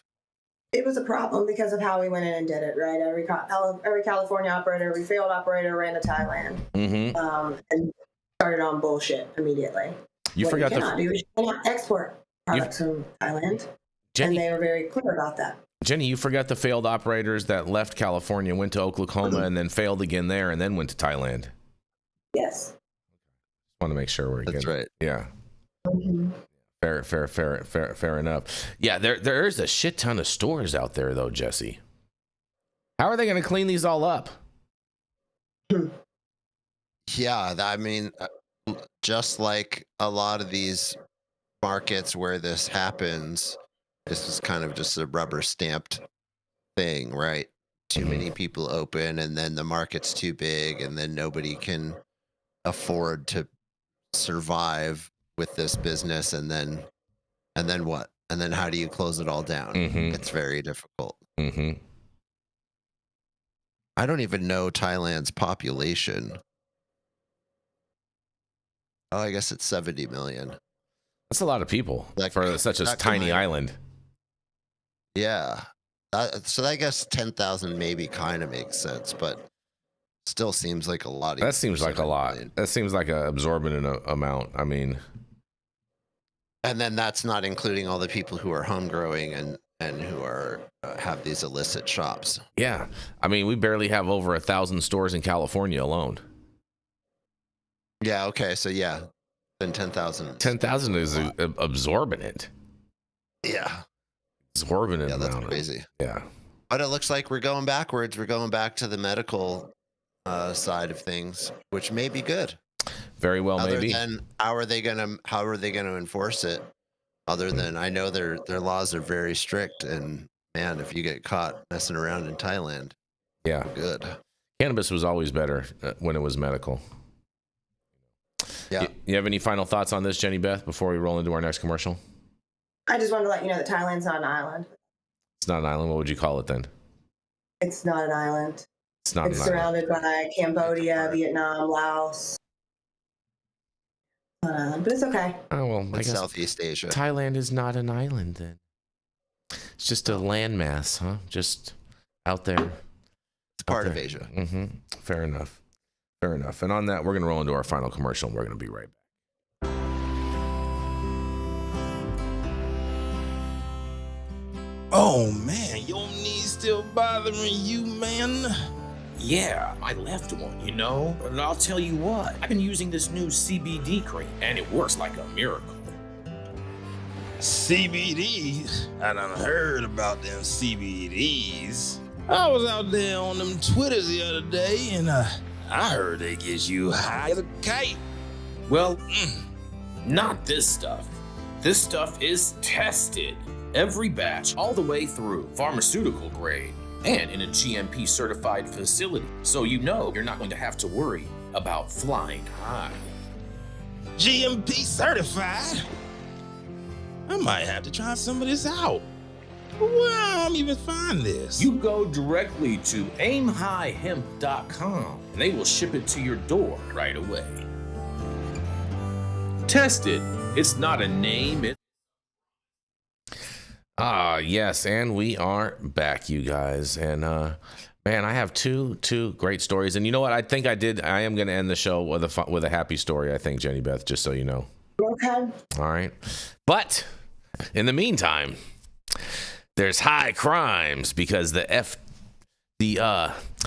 It was a problem because of how we went in and did it, right? Every California operator, every failed operator ran to Thailand and started on bullshit immediately. You cannot export products from Thailand. Jenny, and they were very clear about that. Jenny, you forgot the failed operators that left California, went to Oklahoma, and then failed again there, and then went to Thailand. Yes. I want to make sure we're That's good. Right. Yeah. Fair enough. Yeah, there is a shit ton of stores out there, though, Jesse. How are they going to clean these all up? Yeah, I mean, just like a lot of these markets where this happens, this is kind of just a rubber stamped thing, right? Too many people open, and then the market's too big, and then nobody can afford to survive with this business, and then what? And then how do you close it all down? It's very difficult. I don't even know Thailand's population. Oh, I guess it's 70 million. That's a lot of people for such a tiny island. Yeah. So I guess 10,000 maybe kind of makes sense, but Still seems like a lot. That seems like a lot. That seems like an absorbent amount. I mean, and then that's not including all the people who are home growing and who are have these illicit shops. Yeah, I mean, we barely have over 1,000 stores in California alone. Yeah. Okay. So yeah, then 10,000. 10,000 is absorbent. Yeah. Absorbent. Yeah, that's crazy. Yeah. But it looks like we're going backwards. We're going back to the medical side of things, which may be good. Very well, Other maybe. than how are they gonna enforce it? Other than I know their laws are very strict, and man, if you get caught messing around in Thailand, yeah, good. Cannabis was always better when it was medical. Yeah. You have any final thoughts on this, Jenny Beth, before we roll into our next commercial? I just wanted to let you know that Thailand's not an island. It's not an island. What would you call it then? It's not an island. It's not. It's an surrounded by Cambodia, Vietnam, Laos. But it's okay. Oh well, I guess Southeast Asia. Thailand is not an island then. It's just a landmass, huh? Just out there. It's part of Asia. Mm-hmm. Fair enough. Fair enough. And on that, we're going to roll into our final commercial, and we're going to be right back. Oh man, your knee still bothering you, man? Yeah, I left one, you know? But I'll tell you what, I've been using this new CBD cream, and it works like a miracle. CBDs? I done heard about them CBDs. I was out there on them Twitters the other day, and I heard they get you high as a kite. Well, not this stuff. This stuff is tested. Every batch, all the way through, pharmaceutical grade, and in a GMP certified facility. So you know you're not going to have to worry about flying high. GMP certified? I might have to try some of this out. Where I'm even find this? You go directly to aimhighhemp.com and they will ship it to your door right away. Tested. It's not a name, it's Yes, and we are back, you guys. And man, I have two great stories. And you know what? I think I am going to end the show with a happy story, I think, Jenny Beth, just so you know. Okay. All right. But in the meantime, there's high crimes because the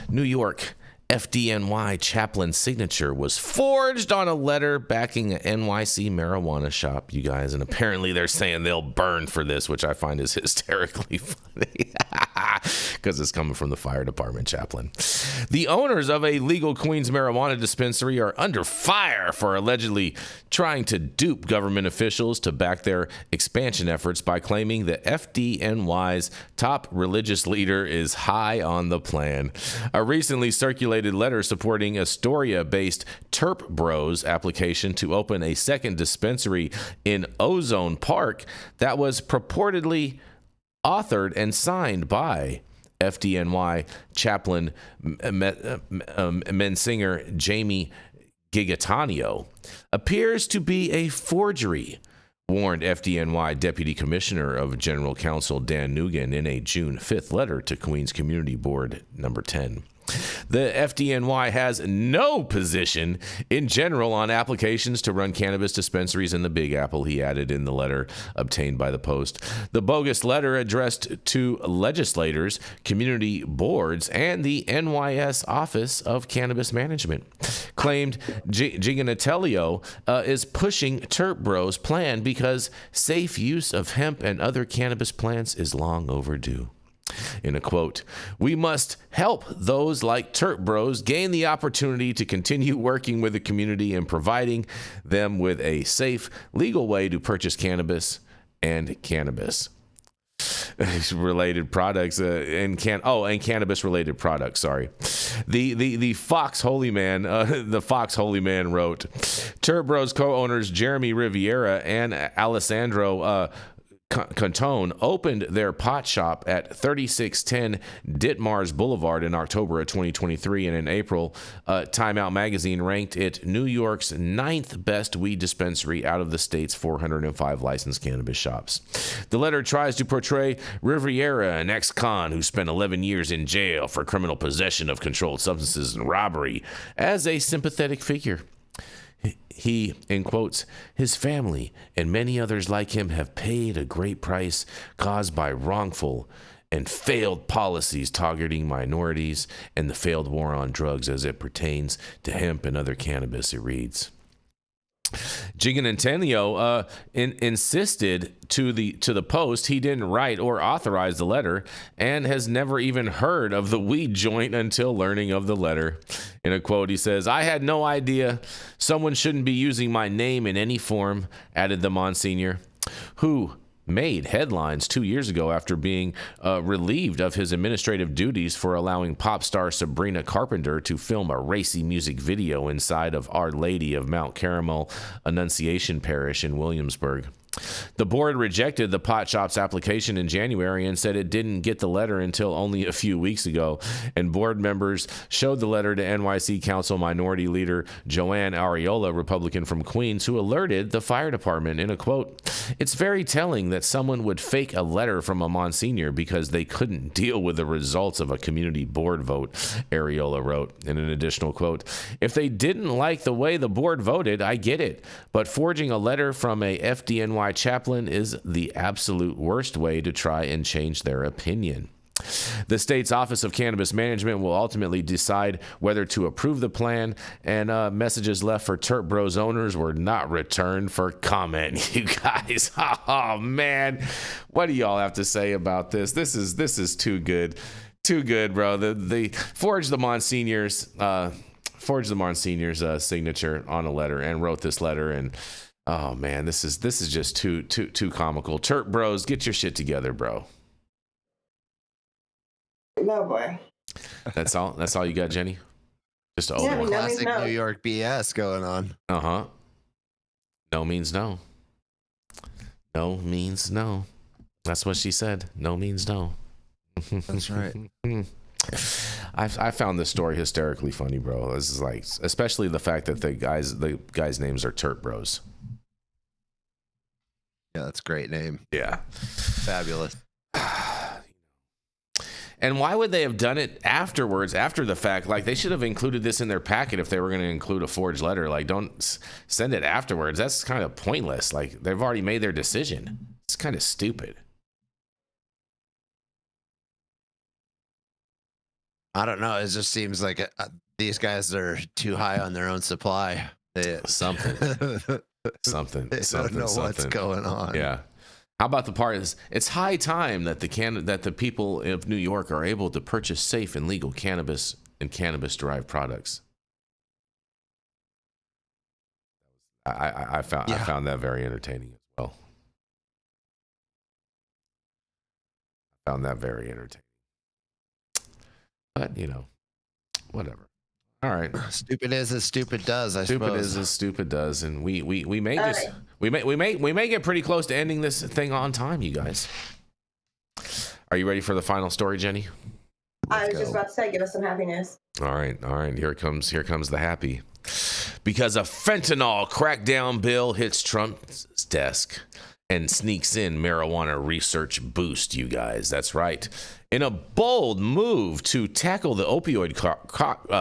New York FDNY Chaplin signature was forged on a letter backing an NYC marijuana shop, you guys. And apparently they're saying they'll burn for this, which I find is hysterically funny because it's coming from the fire department, Chaplin. The owners of a legal Queens marijuana dispensary are under fire for allegedly trying to dupe government officials to back their expansion efforts by claiming the FDNY's top religious leader is high on the plan. A recently circulated letter supporting Astoria-based Terp Bros application to open a second dispensary in Ozone Park that was purportedly authored and signed by FDNY Chaplain Mensinger Jamie Gigatanio appears to be a forgery, warned FDNY Deputy Commissioner of General Counsel Dan Nugan in a June 5th letter to Queens Community Board number 10. The FDNY has no position in general on applications to run cannabis dispensaries in the Big Apple, he added in the letter obtained by the Post. The bogus letter addressed to legislators, community boards, and the NYS Office of Cannabis Management claimed Giganatelio is pushing Terp Bros' plan because safe use of hemp and other cannabis plants is long overdue. In a quote, "We must help those like Terp Bros gain the opportunity to continue working with the community and providing them with a safe, legal way to purchase cannabis and cannabis related products and cannabis related products." Sorry, the Fox Holy Man, the Fox Holy Man wrote, Terp Bros co-owners Jeremy Riviera and Alessandro Cantone opened their pot shop at 3610 Ditmars Boulevard in October of 2023, and in April, Time Out magazine ranked it New York's 9th best weed dispensary out of the state's 405 licensed cannabis shops. The letter tries to portray Riviera, an ex-con who spent 11 years in jail for criminal possession of controlled substances and robbery, as a sympathetic figure. He, in quotes, his family and many others like him have paid a great price caused by wrongful and failed policies targeting minorities and the failed war on drugs as it pertains to hemp and other cannabis, it reads. Giganantonio insisted to the Post he didn't write or authorize the letter and has never even heard of the weed joint until learning of the letter. In a quote, he says, "I had no idea someone shouldn't be using my name in any form," added the Monsignor, who made headlines 2 years ago after being relieved of his administrative duties for allowing pop star Sabrina Carpenter to film a racy music video inside of Our Lady of Mount Carmel Annunciation Parish in Williamsburg. The board rejected the pot shop's application in January and said it didn't get the letter until only a few weeks ago. And board members showed the letter to NYC Council Minority Leader Joanne Ariola, Republican from Queens, who alerted the fire department. In a quote, "It's very telling that someone would fake a letter from a Monsignor because they couldn't deal with the results of a community board vote," Ariola wrote. In an additional quote, "If they didn't like the way the board voted, I get it. But forging a letter from a FDNY chaplain is the absolute worst way to try and change their opinion." The state's Office of Cannabis Management will ultimately decide whether to approve the plan, and messages left for Terp Bros owners were not returned for comment. You guys, oh man, what do y'all have to say about this? This is too good, bro. The forged the Monsignor's signature on a letter and wrote this letter, and oh man, this is just too comical. Terp Bros, get your shit together, bro. No boy. That's all you got, Jenny? Just Yeah, I mean, Classic no. New York BS going on. Uh-huh. No means no. No means no. That's what she said. No means no. That's right. I found this story hysterically funny, bro. This is like, especially the fact that the guys' names are Terp Bros. Yeah, that's a great name. Yeah. Fabulous. And why would they have done it afterwards, after the fact? Like, they should have included this in their packet if they were going to include a forged letter. Like, don't send it afterwards. That's kind of pointless. Like, they've already made their decision. It's kind of stupid. I don't know. It just seems like these guys are too high on their own supply. Something. They don't know what's going on. Yeah. How about the part is, it's high time that the people of New York are able to purchase safe and legal cannabis and cannabis-derived products. I found that very entertaining as well. I found that very entertaining. But, whatever. All right. Stupid is as stupid does, I suppose. suppose. Stupid is as stupid does, and we may just we may get pretty close to ending this thing on time, you guys. Are you ready for the final story, Jenny? I was just about to say, give us some happiness. All right. Here comes the happy. Because a fentanyl crackdown bill hits Trump's desk and sneaks in marijuana research boost, you guys. That's right. In a bold move to tackle the opioid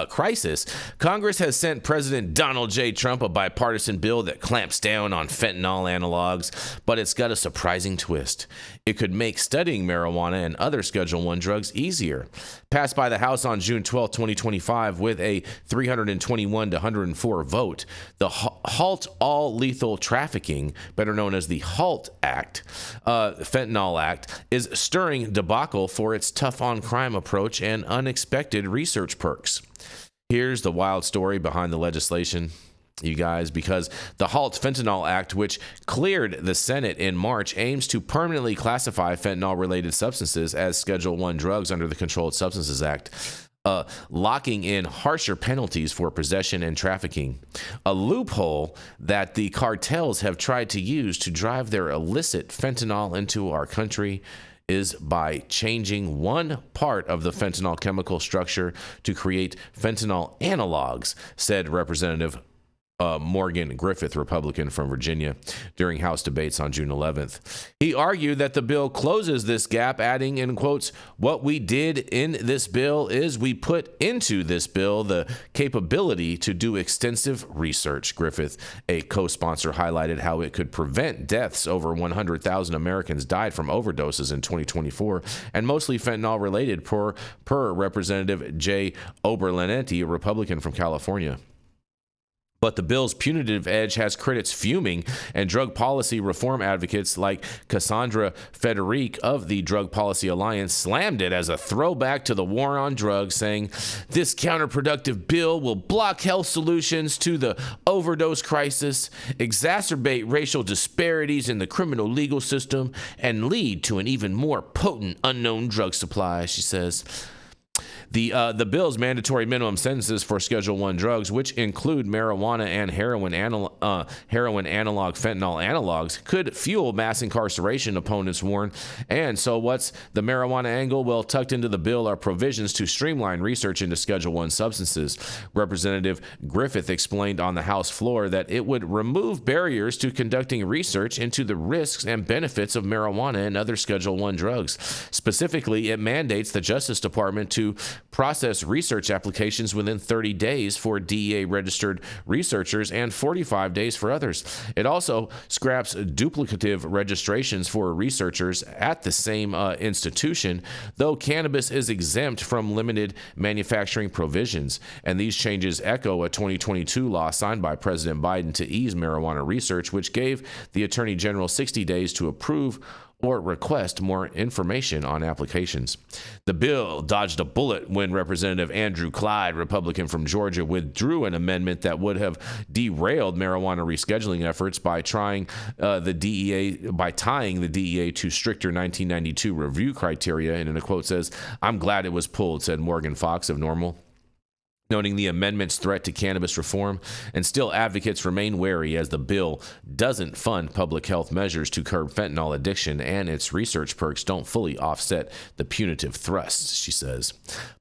crisis, Congress has sent President Donald J. Trump a bipartisan bill that clamps down on fentanyl analogs, but it's got a surprising twist. It could make studying marijuana and other Schedule I drugs easier. Passed by the House on June 12, 2025, with a 321 to 104 vote, the Halt All Lethal Trafficking, better known as the HALT Act, Fentanyl Act, is stirring debacle for its tough-on-crime approach and unexpected research perks. Here's the wild story behind the legislation, you guys, because the HALT Fentanyl Act, which cleared the Senate in March, aims to permanently classify fentanyl-related substances as Schedule I drugs under the Controlled Substances Act. locking in harsher penalties for possession and trafficking, a loophole that the cartels have tried to use to drive their illicit fentanyl into our country is by changing one part of the fentanyl chemical structure to create fentanyl analogs, said Representative Morgan Griffith, Republican from Virginia, during House debates on June 11th. He argued that the bill closes this gap, adding in quotes, "What we did in this bill is we put into this bill the capability to do extensive research." Griffith, a co-sponsor, highlighted how it could prevent deaths. Over 100,000 Americans died from overdoses in 2024, and mostly fentanyl related, per Representative Jay Oberlenetti, a Republican from California. But the bill's punitive edge has critics fuming, and drug policy reform advocates like Cassandra Federic of the Drug Policy Alliance slammed it as a throwback to the war on drugs, saying, "This counterproductive bill will block health solutions to the overdose crisis, exacerbate racial disparities in the criminal legal system, and lead to an even more potent unknown drug supply," she says. The bill's mandatory minimum sentences for Schedule I drugs, which include marijuana and heroin analog fentanyl analogs, could fuel mass incarceration, opponents warn. And so what's the marijuana angle? Well, tucked into the bill are provisions to streamline research into Schedule I substances. Representative Griffith explained on the House floor that it would remove barriers to conducting research into the risks and benefits of marijuana and other Schedule I drugs. Specifically, it mandates the Justice Department to process research applications within 30 days for DEA-registered researchers and 45 days for others. It also scraps duplicative registrations for researchers at the same institution, though cannabis is exempt from limited manufacturing provisions. And these changes echo a 2022 law signed by President Biden to ease marijuana research, which gave the Attorney General 60 days to approve or request more information on applications. The bill dodged a bullet when Representative Andrew Clyde, Republican from Georgia, withdrew an amendment that would have derailed marijuana rescheduling efforts by tying the DEA to stricter 1992 review criteria. And in a quote says, "I'm glad it was pulled," said Morgan Fox of Normal, noting the amendment's threat to cannabis reform. And still, advocates remain wary as the bill doesn't fund public health measures to curb fentanyl addiction, and its research perks don't fully offset the punitive thrusts, she says.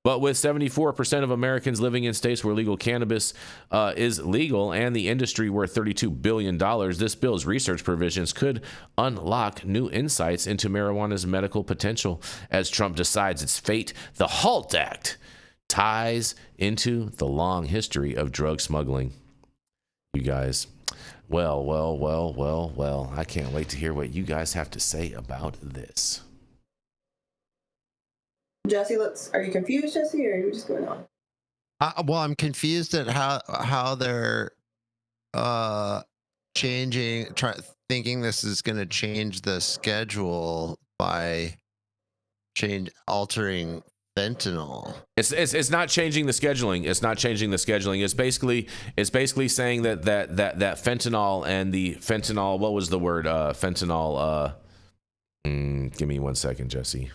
But with 74% of Americans living in states where legal cannabis is legal and the industry worth $32 billion, this bill's research provisions could unlock new insights into marijuana's medical potential. As Trump decides its fate, the HALT Act ties into the long history of drug smuggling. You guys, well, I can't wait to hear what you guys have to say about this. Jesse, are you confused, Jesse, or are you just going on? Well, I'm confused at how they're thinking this is going to change the schedule by altering fentanyl. It's not changing the scheduling. It's not changing the scheduling. It's basically saying that fentanyl and the fentanyl. What was the word? Fentanyl. Give me 1 second, Jesse.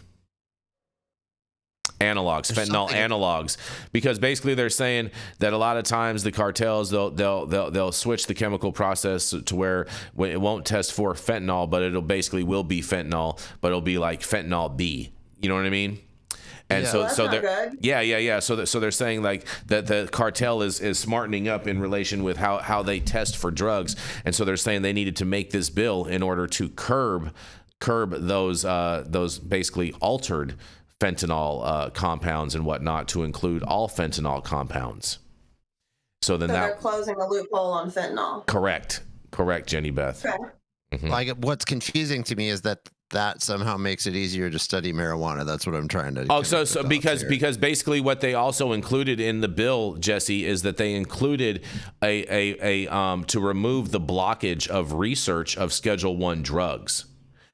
Analogs, fentanyl analogs, because basically they're saying that a lot of times the cartels they'll switch the chemical process to where it won't test for fentanyl, but it'll basically will be fentanyl, but it'll be like fentanyl B. You know what I mean? And so they're good. Yeah. So they're saying like that the cartel is smartening up in relation with how they test for drugs, and so they're saying they needed to make this bill in order to curb those basically altered fentanyl compounds and whatnot to include all fentanyl compounds. So they're closing the loophole on fentanyl. Correct, Jenny Beth. Okay. Mm-hmm. Like, what's confusing to me is that somehow makes it easier to study marijuana. That's what I'm trying to. Oh, so because basically what they also included in the bill, Jesse, is that they included a to remove the blockage of research of Schedule I drugs.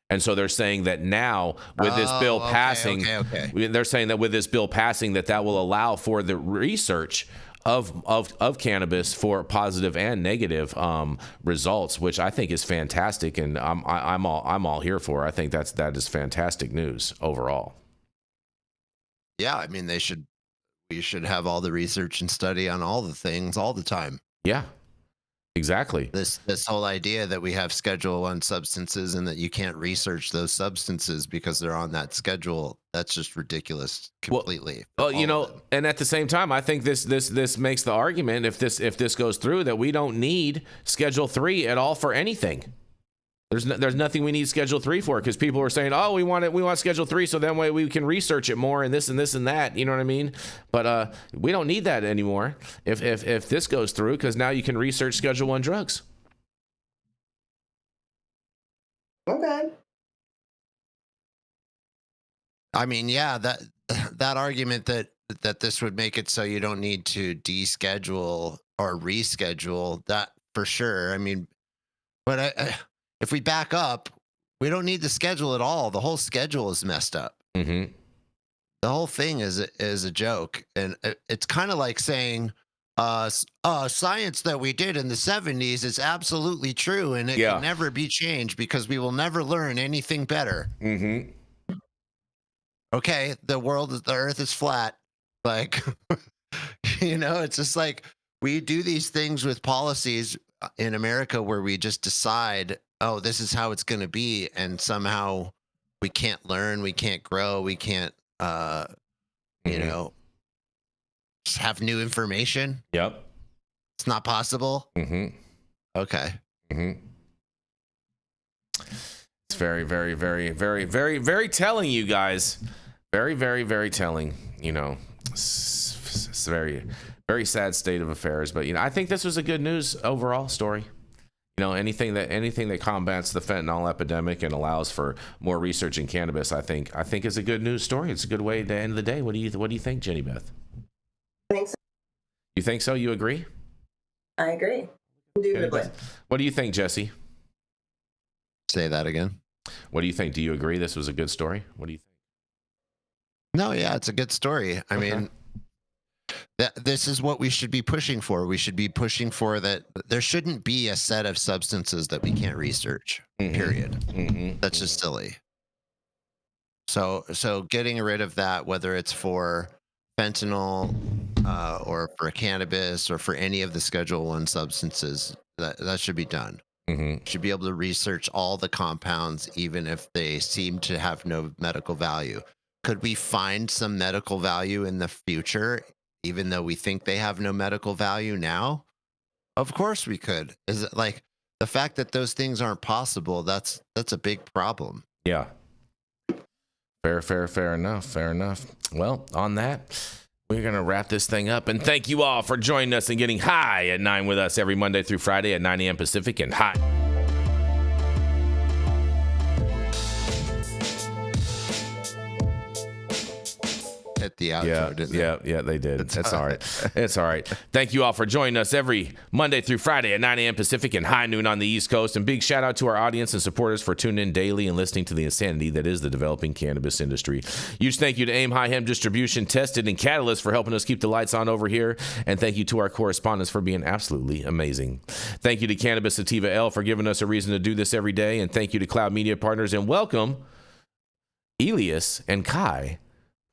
And so they're saying that now with this bill passing, they're saying that with this bill passing, that will allow for the research of cannabis for positive and negative results, which I think is fantastic, and I'm all here for. I think that is fantastic news overall. Yeah, I mean we We should have all the research and study on all the things all the time. Yeah, exactly. This whole idea that we have Schedule 1 substances and that you can't research those substances because they're on that schedule, that's just ridiculous completely. Well, you know, and at the same time, I think this makes the argument, if this goes through, that we don't need Schedule 3 at all for anything. There's nothing we need Schedule 3 for, because people are saying, oh, we want Schedule 3 so that way we can research it more and this and this and that, you know what I mean? But we don't need that anymore if this goes through, because now you can research Schedule 1 drugs. Okay. I mean, yeah, that argument that this would make it so you don't need to deschedule or reschedule, that for sure. I mean, but if we back up, we don't need the schedule at all. The whole schedule is messed up. Mm-hmm. The whole thing is a joke. And it's kind of like saying science that we did in the 70s is absolutely true, and it can never be changed because we will never learn anything better. Mm-hmm. Okay, the earth is flat. Like, you know, it's just like we do these things with policies in America where we just decide, oh, this is how it's going to be, and somehow we can't learn, we can't grow, we can't, you know, just have new information. Yep, it's not possible. Mm-hmm. Okay. Mm-hmm. It's very, very, very, very, very, very telling, you guys. Very, very, very telling. You know, it's very, very sad state of affairs. But you know, I think this was a good news overall story. You know, anything that combats the fentanyl epidemic and allows for more research in cannabis, I think is a good news story. It's a good way to end the day. What do you think, Jenny Beth? I think so. You think so? You agree? I agree. Indubitably. What do you think, Jesse? Say that again. What do you think? Do you agree this was a good story? What do you think? No, yeah, it's a good story. I mean, this is what we should be pushing for. We should be pushing for that. There shouldn't be a set of substances that we can't research, period. Mm-hmm. That's just silly. So getting rid of that, whether it's for fentanyl or for cannabis or for any of the Schedule 1 substances, that should be done. Mm-hmm. Should be able to research all the compounds, even if they seem to have no medical value. Could we find some medical value in the future, even though we think they have no medical value now? Of course we could. Is it like the fact that those things aren't possible? That's a big problem. Yeah. Fair enough. Well, on that, we're going to wrap this thing up. And thank you all for joining us and getting high at 9 with us every Monday through Friday at 9 a.m. Pacific and hot. At the outro, didn't they? Yeah, they did. That's all right. It's all right. Thank you all for joining us every Monday through Friday at 9 a.m. Pacific and high noon on the East Coast. And big shout out to our audience and supporters for tuning in daily and listening to the insanity that is the developing cannabis industry. Huge thank you to Aim High Hemp Distribution, Tested, and Catalyst for helping us keep the lights on over here. And thank you to our correspondents for being absolutely amazing. Thank you to Cannabis Sativa L for giving us a reason to do this every day. And thank you to Cloud Media Partners. And welcome Elias and Kai.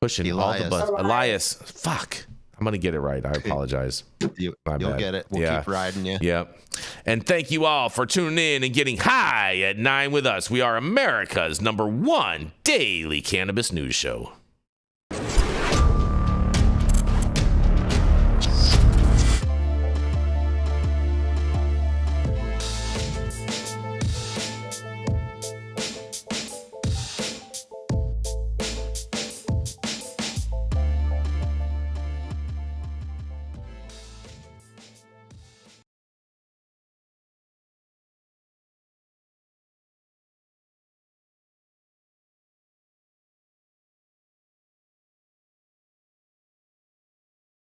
Pushing Elias. all the buttons. Elias. Fuck. I'm going to get it right. I apologize. You'll bad. Get it. We'll keep riding you. Yep. And thank you all for tuning in and getting high at 9 with us. We are America's #1 daily cannabis news show.